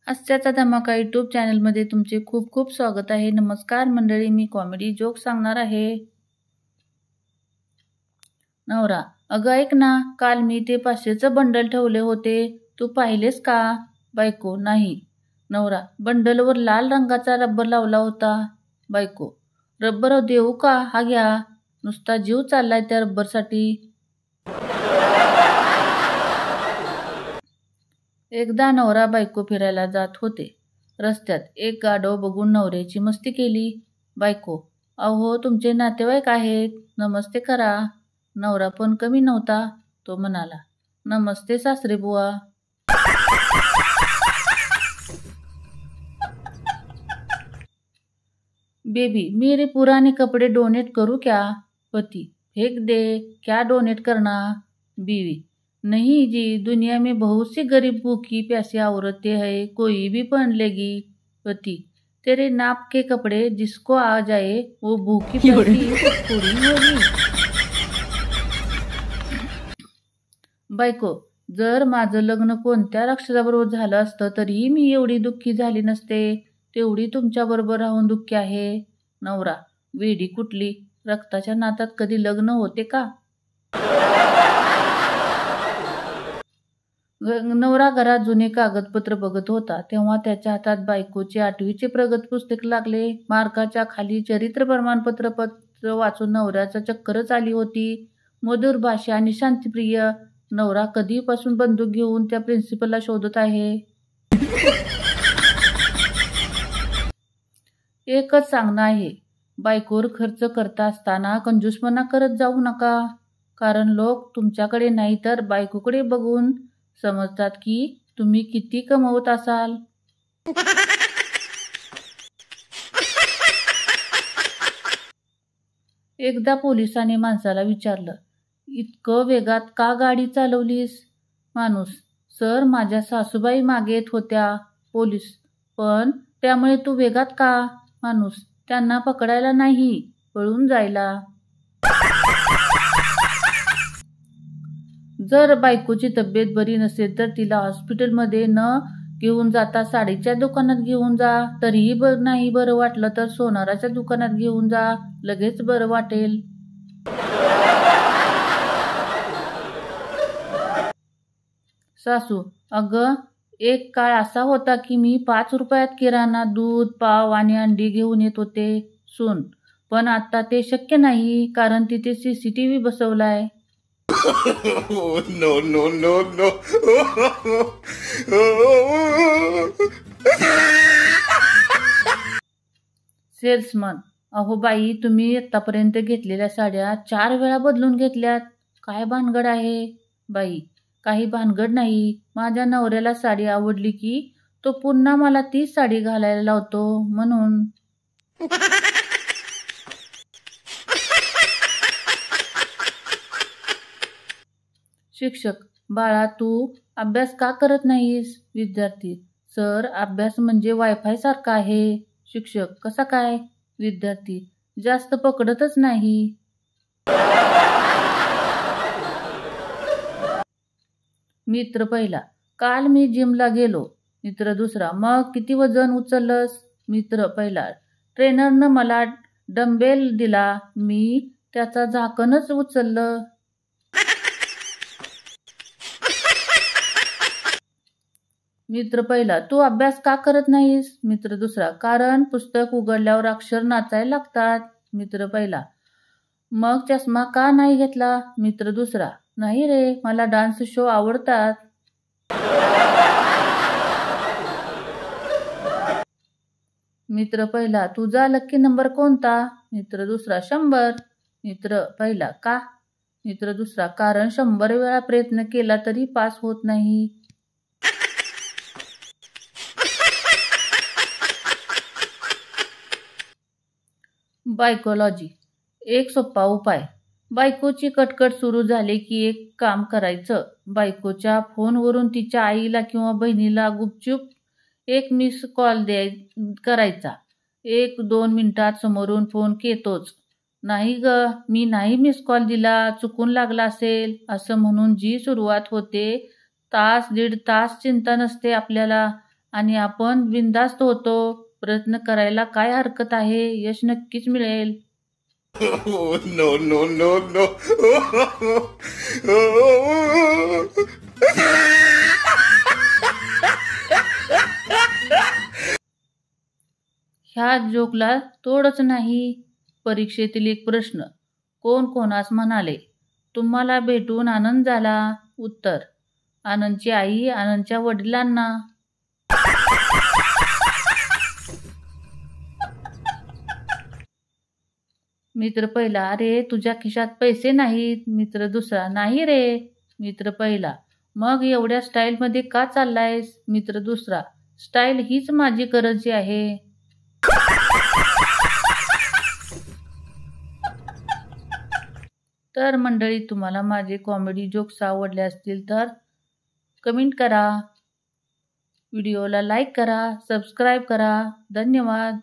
हास्याचा धमाका यूट्यूब चॅनलमध्ये तुमचे खूप खूप स्वागत आहे. नमस्कार मंडळी, मी कॉमेडी जोक सांगणार आहे. नवरा: अगं ऐक ना, काल मी ते 500चं बंडल ठेवले होते, तू पाहिलेस का? बायको: नाही. नवरा: बंडलवर लाल रंगाचा रबर लावला होता. बायको: रबर देऊ का? हा घ्या. नुसता जीव चाललाय त्या रबरसाठी. एकदा नवरा बायको फिरायला जात होते. रस्त्यात एक गाढव बघून नवऱ्याची मस्ती केली. बायको: अहो, तुमचे नातेवाईक आहेत, नमस्ते करा. नवरा पण कमी नव्हता, तो म्हणाला, नमस्ते सासरे बुवा. बेबी: मेरे पुराने कपड़े डोनेट करूं क्या? पति: फेंक दे, क्या डोनेट करना? बीवी: नहीं जी, दुनिया में बहुत सी गरीब भूखी प्यासी औरतें हैं, कोई भी पहन लेगी. पति: तेरे नाप के कपड़े जिसको आ जाए वो भूखी प्यासी थोड़ी होगी. बायको: जर माझं लग्न कोणत्या राक्षसाबरोबर झालं असतं तरीही मी एवढी दुःखी झाली नसते, तेवढी तुमच्याबरोबर राहून दुःखी आहे. नवरा: वेडी कुठली, रक्ताच्या नातात कधी लग्न होते का? नवरा घरात जुने कागदपत्र बघत होता, तेव्हा त्याच्या हातात बायकोचे 8वीचे प्रगत पुस्तक लागले. मार्काच्या खाली चरित्र प्रमाणपत्र वाचून नवऱ्याचा चक्करच आली होती. मधुर भाषा आणि शांतिप्रिय. नवरा कधीपासून बंदूक घेऊन त्या प्रिन्सिपलला शोधत आहे. एकच सांगणं आहे, बायकोवर खर्च करता असताना कंजूसपणा करत जाऊ नका, कारण लोक तुमच्याकडे नाही तर बायकोकडे बघून समजतात की तुम्ही किती कमवत असाल. एकदा पोलिसाने माणसाला विचारलं, इतकं वेगात का गाडी चालवलीस? माणूस: सर, माझ्या सासूबाई मागे येत होत्या. पोलीस: पण त्यामुळे तू वेगात का? माणूस: त्यांना पकडायला नाही, पळून जायला. जर बायकोची तब्येत बरी नसेल तर तिला हॉस्पिटलमध्ये न घेऊन जाता साडीच्या दुकानात घेऊन जा. तरीही नाही बरं वाटलं तर सोनाराच्या दुकानात घेऊन जा, लगेच बरं वाटेल. सासू: अगं, एक काळ असा होता की मी 5 रुपयात किराणा, दूध, पाव आणि अंडी घेऊन येत होते. सून: पण आता ते शक्य नाही, कारण तिथे CCTV बसवलाय. No, no, no, no. Salesman: अहो बाई, तुम्ही आतापर्यंत घेतलेल्या साड्या 4 वेळा बदलून घेतल्यात, काय भानगड आहे? बाई: काही भानगड नाही, माझ्या नवऱ्याला साडी आवडली की तो पुन्हा मला तीच साडी घालायला लावतो, म्हणून. शिक्षक: बाळा, तू अभ्यास का करत नाहीस? विद्यार्थी: सर, अभ्यास म्हणजे वायफाय सारखा आहे. शिक्षक: कसा काय? विद्यार्थी: जास्त पकडतच नाही. मित्र पहिला: काल मी जिमला गेलो. मित्र दुसरा: मग किती वजन उचललंस? मित्र पहिला: ट्रेनरनं मला डंबेल दिला, मी त्याचा झाकणच उचललं. मित्र पहिला: तू अभ्यास का करत नाहीस? मित्र दुसरा: कारण पुस्तक उघडल्यावर अक्षर नाचायला लागतात. मित्र पहिला: मग चष्मा का नाही घेतला? मित्र दुसरा: नाही रे, मला डान्स शो आवडतात. मित्र पहिला: तुझा लकी नंबर कोणता? मित्र दुसरा: 100. मित्र पहिला: का? मित्र दुसरा: कारण 100 वेळा प्रयत्न केला तरी पास होत नाही. बायकोलॉजी. एक सोपा उपाय. बायकोची कटकट सुरू झाली की एक काम करायचं, बायकोच्या फोनवरून तिच्या आईला किंवा बहिणीला गुपचूप एक मिस कॉल करायचा. 1-2 मिनिटात समोरून फोन येतोच. नाही ग, मी नाही मिस कॉल दिला, चुकून लागला असेल, असं म्हणून जी सुरुवात होते, तास 1.5 तास चिंता नसते आपल्याला, आणि आपण बिनधास्त होतो. प्रयत्न करायला काय हरकत आहे? यश नक्कीच मिळेल. Oh, no, no, no, no. ह्या जोकला तोडच नाही. परीक्षेतील एक प्रश्न. कोण कोणास म्हणाले, तुम्हाला भेटून आनंद झाला? उत्तर, आनंदची आई आनंदच्या वडिलांना. मित्र पहिला, अरे तुझ्या खिशात पैसे नाहीत. मित्र दुसरा, नाही रे. मित्र पहिला, मग एवढ्या स्टाईलमध्ये का चाललायस? मित्र दुसरा, स्टाईल हीच माझी करन्सी आहे. तर मंडळी, तुम्हाला माझे कॉमेडी जोक्स आवडले असतील तर कमेंट करा, व्हिडिओला लाईक करा, सबस्क्राईब करा. धन्यवाद.